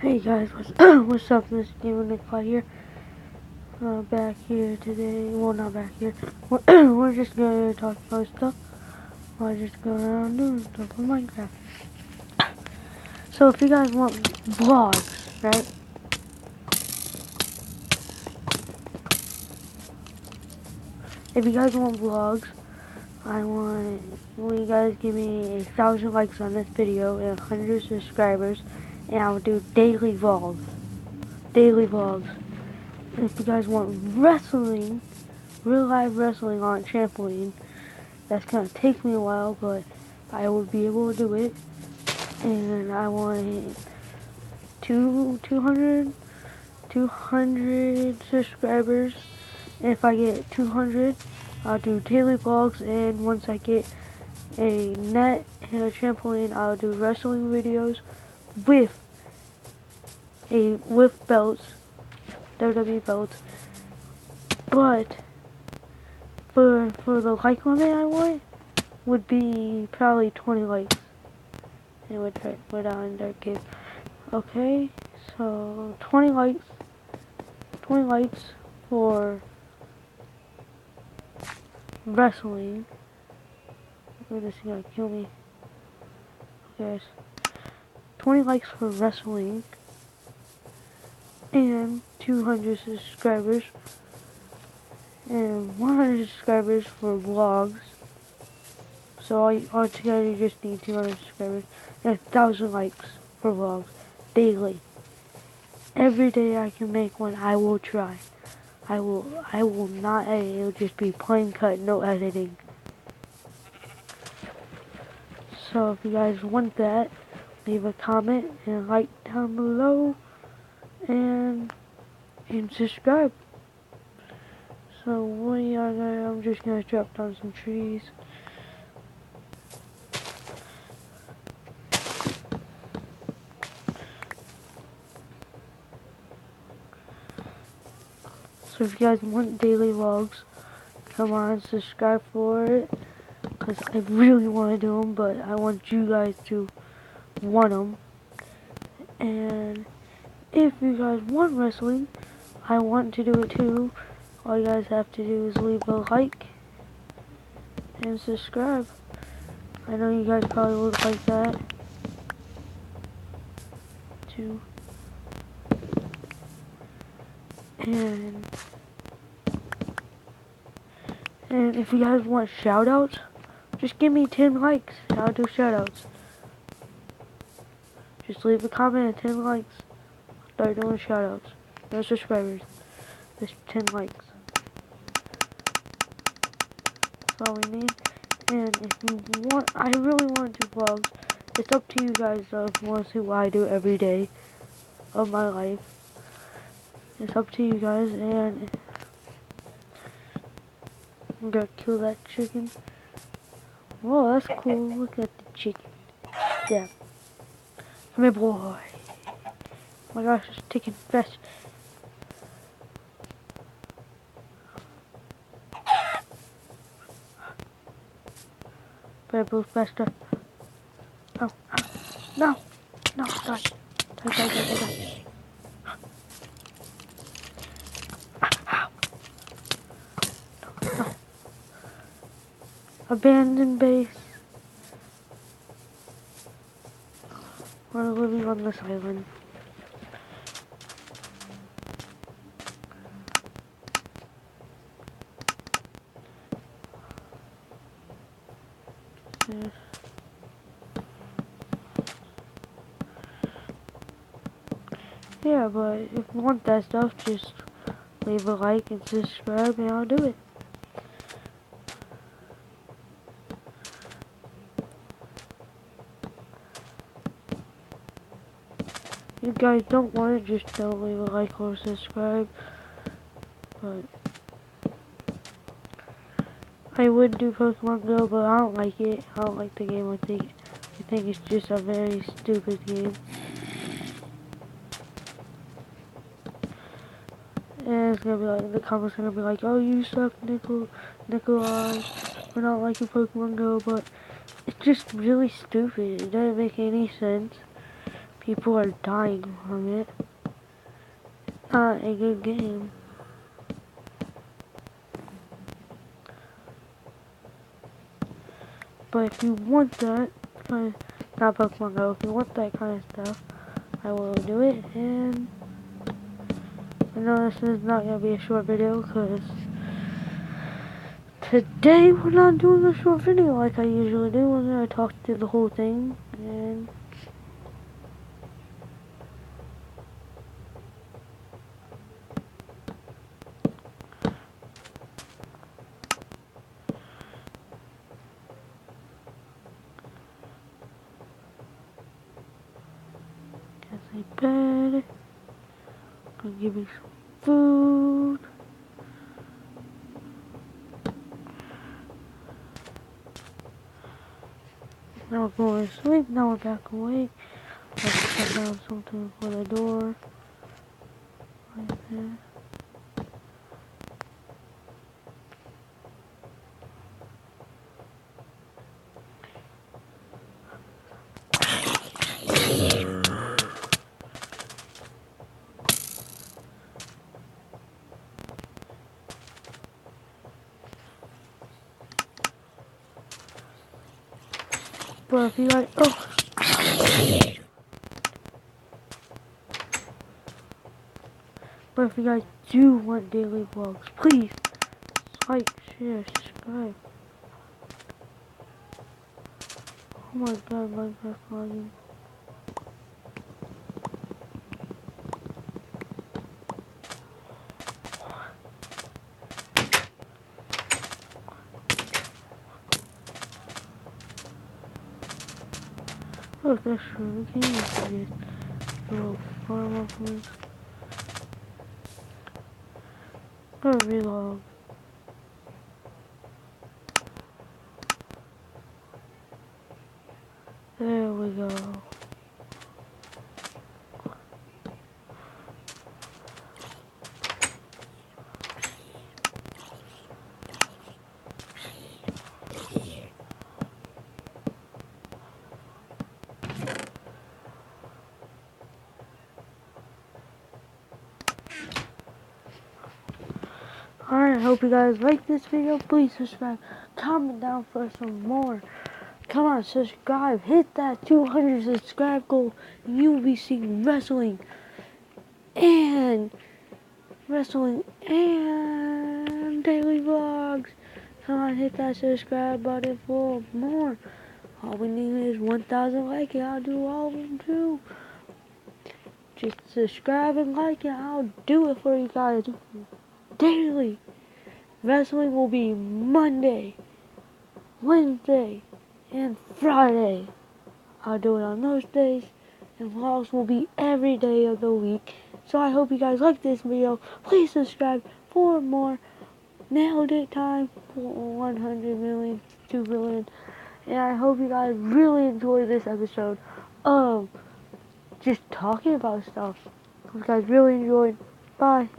Hey guys, what's up? This is Gamer Nick here. Back here today. Well, not back here. We're just gonna talk about stuff. We're just going around doing stuff on Minecraft. So if you guys want vlogs, right? If you guys want vlogs, I want you guys give me 1,000 likes on this video and 100 subscribers, and I will do daily vlogs. Daily vlogs. And if you guys want wrestling, real live wrestling on a trampoline, that's gonna take me a while, but I will be able to do it. And I want 200 subscribers. And if I get 200, I'll do daily vlogs. And once I get a net and a trampoline, I'll do wrestling videos with belts, WWE belts. But for the like limit I want would be probably 20 likes. And we're down in Dark Cave. Okay, so 20 likes for wrestling. This is gonna kill me. Okay, 20 likes for wrestling and 200 subscribers and 100 subscribers for vlogs. So all together you just need 200 subscribers and 1,000 likes for vlogs daily. Every day I can make one. I will try. I will not edit. It'll just be plain cut, no editing. So if you guys want that, leave a comment and like down below and subscribe. So I'm just gonna chop down some trees. So if you guys want daily vlogs, come on, subscribe for it. Because I really want to do them, but I want you guys to want them. And if you guys want wrestling, I want to do it too. All you guys have to do is leave a like and subscribe. I know you guys probably would like that too. And if you guys want shoutouts, just give me 10 likes. I'll do shoutouts. Just leave a comment and 10 likes. Start doing shoutouts. No subscribers. Just 10 likes. That's all we need. And if you want, I really want to do vlogs. It's up to you guys though if you want to see what I do every day of my life. It's up to you guys. And I'm gonna kill that chicken. Whoa, that's cool. Look at the chicken. Yeah. Come here, boy. Oh my gosh, it's taking fast. Better move faster. Oh, no. No, die. Die. No. Abandoned base. We're living on this island. Yeah, but if you want that stuff, just leave a like and subscribe and I'll do it. If you guys don't want it, just don't leave a like or subscribe. But I would do Pokemon Go, but I don't like it. I don't like the game. I think it's just a very stupid game. And it's gonna be like, the comments are gonna be like, oh, you suck, Nikolai, for not liking Pokemon Go, but it's just really stupid. It doesn't make any sense. people are dying from it. Not a good game. But if you want that kind of, not Pokemon Go, if you want that kind of stuff, I will do it. And I know this is not going to be a short video because today we're not doing a short video like I usually do. I'm going to talk through the whole thing. And guess I bed. Gonna give me some food. Now we're going to sleep. Now we're back awake. Let's check out something for the door. Right there. But if you guys, but if you guys do want daily vlogs, please like, share, subscribe. Oh my god, Minecraft vlogging. Look, that's true. We can use this little farm up with. Go vlog. There we go. Alright, I hope you guys like this video. Please subscribe. Comment down for some more. Come on, subscribe. Hit that 200 subscribe goal. And you will be seeing wrestling and daily vlogs. Come on, hit that subscribe button for more. All we need is 1,000 likes and I'll do all of them too. Just subscribe and like it. I'll do it for you guys daily. Wrestling will be Monday, Wednesday, and Friday. I'll do it on those days. And vlogs will be every day of the week. So I hope you guys like this video. Please subscribe for more. Nailed it time for 100 million, 2 billion. And I hope you guys really enjoy this episode of just talking about stuff. Hope you guys really enjoyed. Bye.